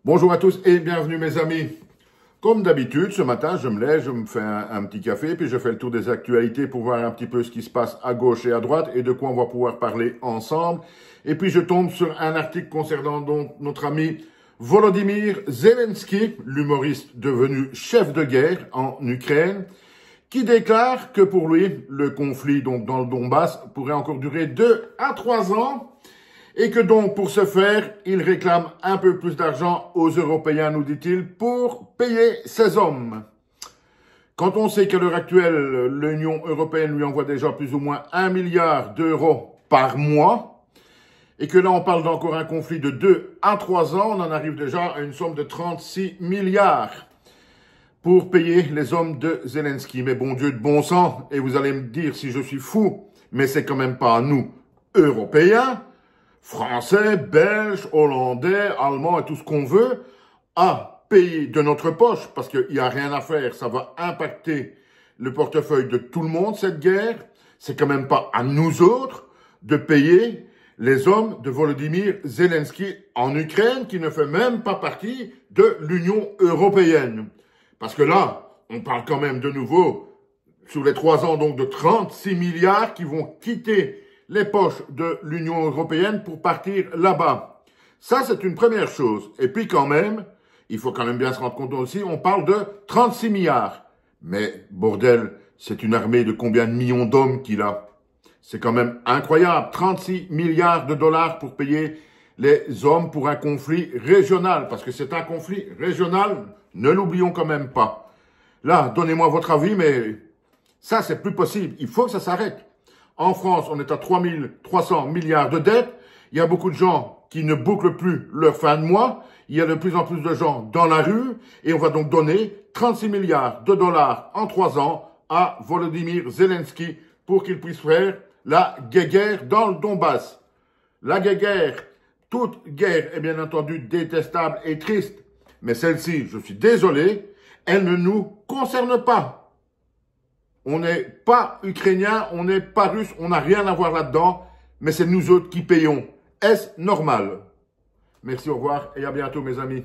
Bonjour à tous et bienvenue mes amis. Comme d'habitude, ce matin, je me lève, je me fais un petit café, puis je fais le tour des actualités pour voir un petit peu ce qui se passe à gauche et à droite et de quoi on va pouvoir parler ensemble. Et puis je tombe sur un article concernant donc notre ami Volodymyr Zelensky, l'humoriste devenu chef de guerre en Ukraine, qui déclare que pour lui, le conflit donc dans le Donbass pourrait encore durer 2 à 3 ans. Et que donc, pour ce faire, il réclame un peu plus d'argent aux Européens, nous dit-il, pour payer ses hommes. Quand on sait qu'à l'heure actuelle, l'Union européenne lui envoie déjà plus ou moins 1 milliard d'euros par mois, et que là, on parle d'encore un conflit de 2 à 3 ans, on en arrive déjà à une somme de 36 milliards pour payer les hommes de Zelensky. Mais bon Dieu de bon sang, et vous allez me dire si je suis fou, mais c'est quand même pas à nous, Européens, Français, Belges, Hollandais, Allemands et tout ce qu'on veut, à payer de notre poche, parce qu'il n'y a rien à faire, ça va impacter le portefeuille de tout le monde, cette guerre. C'est quand même pas à nous autres de payer les hommes de Volodymyr Zelensky en Ukraine, qui ne fait même pas partie de l'Union européenne. Parce que là, on parle quand même de nouveau, sur les 3 ans, donc de 36 milliards qui vont quitter les poches de l'Union européenne pour partir là-bas. Ça, c'est une première chose. Et puis quand même, il faut quand même bien se rendre compte aussi, on parle de 36 milliards. Mais bordel, c'est une armée de combien de millions d'hommes qu'il a? C'est quand même incroyable. 36 milliards de dollars pour payer les hommes pour un conflit régional. Parce que c'est un conflit régional, ne l'oublions quand même pas. Là, donnez-moi votre avis, mais ça, c'est plus possible. Il faut que ça s'arrête. En France, on est à 3 300 milliards de dettes. Il y a beaucoup de gens qui ne bouclent plus leur fin de mois. Il y a de plus en plus de gens dans la rue. Et on va donc donner 36 milliards de dollars en 3 ans à Volodymyr Zelensky pour qu'il puisse faire la guerre dans le Donbass. La guerre, toute guerre est bien entendu détestable et triste. Mais celle-ci, je suis désolé, elle ne nous concerne pas. On n'est pas ukrainien, on n'est pas russe, on n'a rien à voir là-dedans, mais c'est nous autres qui payons. Est-ce normal? Merci, au revoir et à bientôt mes amis.